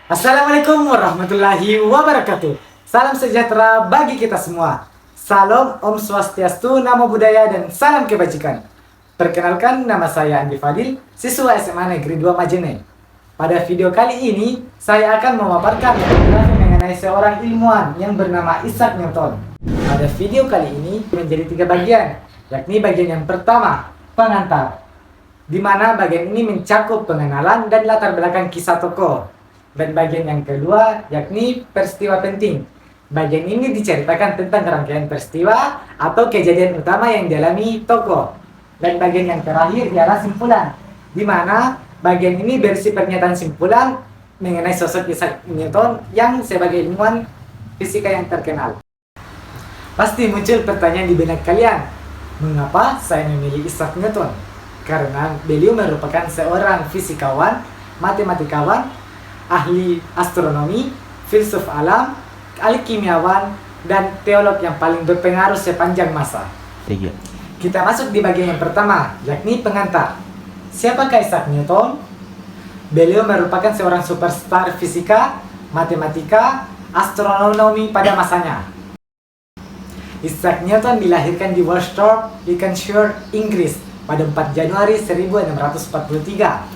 Assalamualaikum warahmatullahi wabarakatuh. Salam sejahtera bagi kita semua. Salam Om Swastiastu, Namo Buddhaya, dan salam kebajikan. Perkenalkan, nama saya Andi Fadil, siswa SMA Negeri 2 Majene. Pada video kali ini, saya akan memaparkan biografi mengenai seorang ilmuwan yang bernama Isaac Newton. Pada video kali ini menjadi 3 bagian, yakni bagian yang pertama, pengantar, di mana bagian ini mencakup pengenalan dan latar belakang kisah tokoh. Dan bagian yang kedua yakni peristiwa penting. Bagian ini diceritakan tentang rangkaian peristiwa atau kejadian utama yang dialami tokoh. Dan bagian yang terakhir ialah simpulan, di mana bagian ini berisi pernyataan simpulan mengenai sosok Isaac Newton yang sebagai ilmuwan fisika yang terkenal. Pasti muncul pertanyaan di benak kalian, mengapa saya memilih Isaac Newton? Karena beliau merupakan seorang fisikawan, matematikawan, ahli astronomi, filsuf alam, ahli kimiawan, dan teolog yang paling berpengaruh sepanjang masa. Kita masuk di bagian yang pertama, yakni pengantar. Siapakah Isaac Newton? Beliau merupakan seorang superstar fisika, matematika, astronomi pada masanya. Isaac Newton dilahirkan di Woolsthorpe, Lincolnshire, Inggris pada 4 Januari 1643.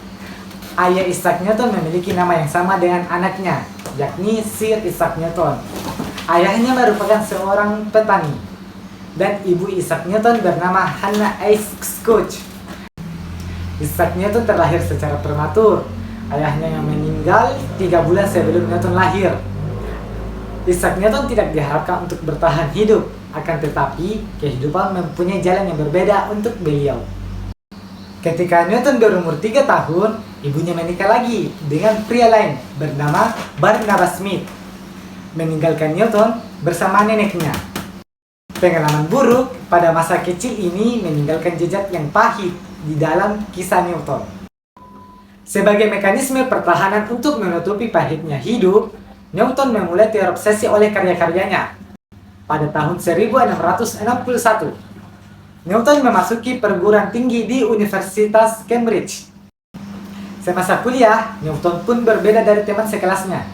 Ayah Isaac Newton memiliki nama yang sama dengan anaknya, yakni Sir Isaac Newton. Ayahnya merupakan seorang petani, dan ibu Isaac Newton bernama Hannah Scotch. Isaac Newton terlahir secara prematur. Ayahnya yang meninggal 3 bulan sebelum Newton lahir. Isaac Newton tidak diharapkan untuk bertahan hidup, akan tetapi kehidupan mempunyai jalan yang berbeda untuk beliau. Ketika Newton berumur 3 tahun, ibunya menikah lagi dengan pria lain bernama Barnabas Smith, meninggalkan Newton bersama neneknya. Pengalaman buruk pada masa kecil ini meninggalkan jejak yang pahit di dalam kisah Newton. Sebagai mekanisme pertahanan untuk menutupi pahitnya hidup, Newton memulai terobsesi oleh karya-karyanya. Pada tahun 1661, Newton memasuki perguruan tinggi di Universitas Cambridge. Semasa kuliah, Newton pun berbeda dari teman sekelasnya.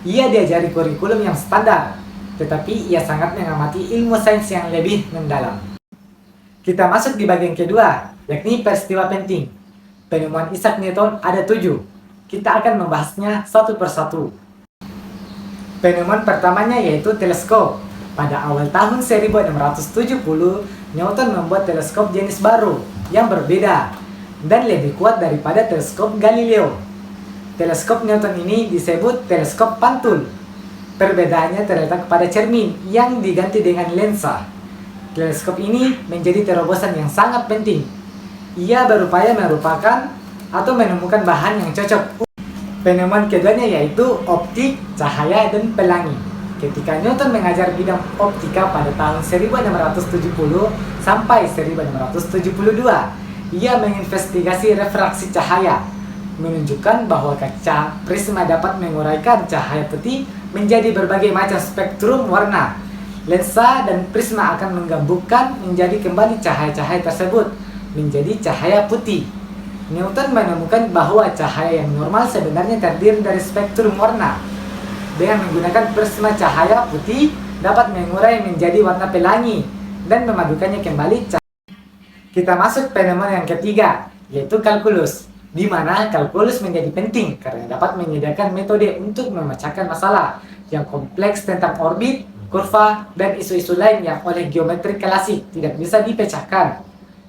Ia diajari kurikulum yang standar, tetapi ia sangat mengamati ilmu sains yang lebih mendalam. Kita masuk di bagian kedua, yakni peristiwa penting. Penemuan Isaac Newton ada 7. Kita akan membahasnya satu persatu. Penemuan pertamanya yaitu teleskop. Pada awal tahun 1670, Newton membuat teleskop jenis baru yang berbeda dan lebih kuat daripada teleskop Galileo. Teleskop Newton ini disebut teleskop pantul. Perbedaannya terletak pada cermin yang diganti dengan lensa. Teleskop ini menjadi terobosan yang sangat penting. Ia berupaya merupakan atau menemukan bahan yang cocok. Penemuan keduanya yaitu optik, cahaya, dan pelangi. Ketika Newton mengajar bidang optika pada tahun 1670 sampai 1672, ia menginvestigasi refraksi cahaya, menunjukkan bahwa kaca prisma dapat menguraikan cahaya putih menjadi berbagai macam spektrum warna. Lensa dan prisma akan menggabungkan menjadi kembali cahaya-cahaya tersebut menjadi cahaya putih. Newton menemukan bahwa cahaya yang normal sebenarnya terdiri dari spektrum warna. Dengan menggunakan prisma cahaya putih dapat mengurai menjadi warna pelangi dan memadukannya kembali cahaya. Kita masuk penemuan yang ketiga, yaitu kalkulus, di mana kalkulus menjadi penting karena dapat menyediakan metode untuk memecahkan masalah yang kompleks tentang orbit, kurva, dan isu-isu lain yang oleh geometri klasik tidak bisa dipecahkan.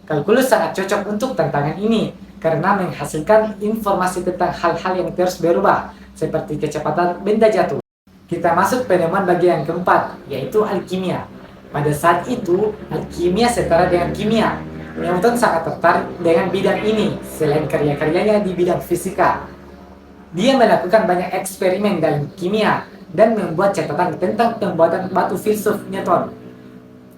Kalkulus sangat cocok untuk tantangan ini karena menghasilkan informasi tentang hal-hal yang terus berubah, seperti kecepatan benda jatuh. Kita masuk penemuan bagian yang keempat, yaitu alkimia. Pada saat itu, alkimia setara dengan kimia. Newton sangat tertarik dengan bidang ini, selain karya-karyanya di bidang fisika. Dia melakukan banyak eksperimen dalam kimia, dan membuat catatan tentang pembuatan batu filsuf Newton.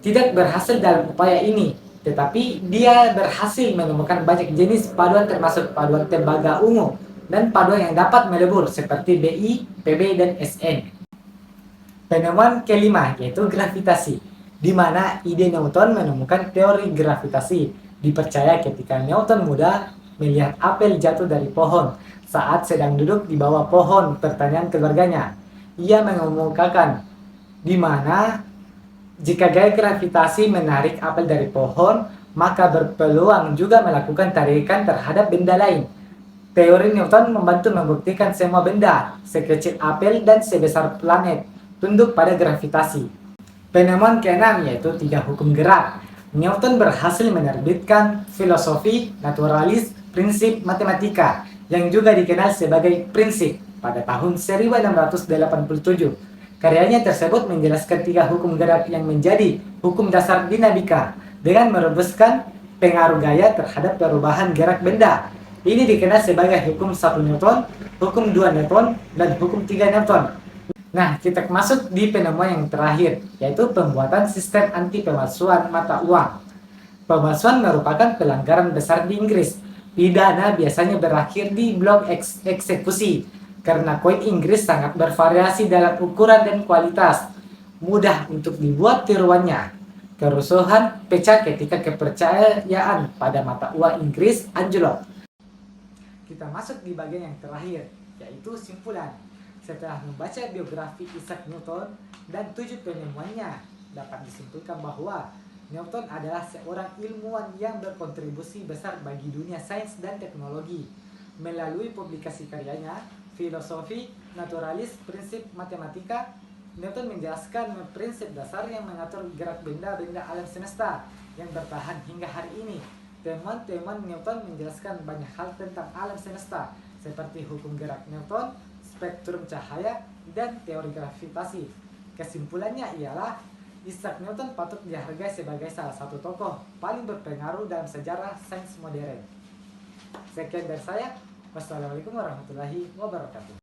Tidak berhasil dalam upaya ini, tetapi dia berhasil menemukan banyak jenis paduan termasuk paduan tembaga ungu, dan paduan yang dapat melebur seperti Bi, Pb, dan Sn. Penemuan kelima yaitu gravitasi, di mana ide Newton menemukan teori gravitasi. Dipercaya ketika Newton muda, melihat apel jatuh dari pohon saat sedang duduk di bawah pohon pertanian keluarganya. Ia mengemukakan di mana jika gaya gravitasi menarik apel dari pohon, maka berpeluang juga melakukan tarikan terhadap benda lain. Teori Newton membantu membuktikan semua benda, sekecil apel dan sebesar planet, tunduk pada gravitasi. Penemuan keenam yaitu 3 hukum gerak. Newton berhasil menerbitkan filosofi naturalis prinsip matematika yang juga dikenal sebagai prinsip pada tahun 1687. Karyanya tersebut menjelaskan 3 hukum gerak yang menjadi hukum dasar dinamika dengan merumuskan pengaruh gaya terhadap perubahan gerak benda. Ini dikenal sebagai hukum 1 Newton, hukum 2 Newton, dan hukum 3 Newton. Nah, kita masuk di penemuan yang terakhir, yaitu pembuatan sistem anti pemalsuan mata uang. Pemalsuan merupakan pelanggaran besar di Inggris. Pidana biasanya berakhir di blok eksekusi, karena koin Inggris sangat bervariasi dalam ukuran dan kualitas. Mudah untuk dibuat tiruannya. Kerusuhan pecah ketika kepercayaan pada mata uang Inggris anjlok. Kita masuk di bagian yang terakhir, yaitu simpulan. Setelah membaca biografi Isaac Newton dan 7 penemuannya, dapat disimpulkan bahwa Newton adalah seorang ilmuwan yang berkontribusi besar bagi dunia sains dan teknologi. Melalui publikasi karyanya, Filosofi Naturalis Prinsip Matematika, Newton menjelaskan prinsip dasar yang mengatur gerak benda-benda alam semesta yang bertahan hingga hari ini. Temuan-temuan Newton menjelaskan banyak hal tentang alam semesta, seperti hukum gerak Newton, spektrum cahaya, dan teori gravitasi. Kesimpulannya ialah Isaac Newton patut dihargai sebagai salah satu tokoh paling berpengaruh dalam sejarah sains modern. Sekian dari saya. Wassalamualaikum warahmatullahi wabarakatuh.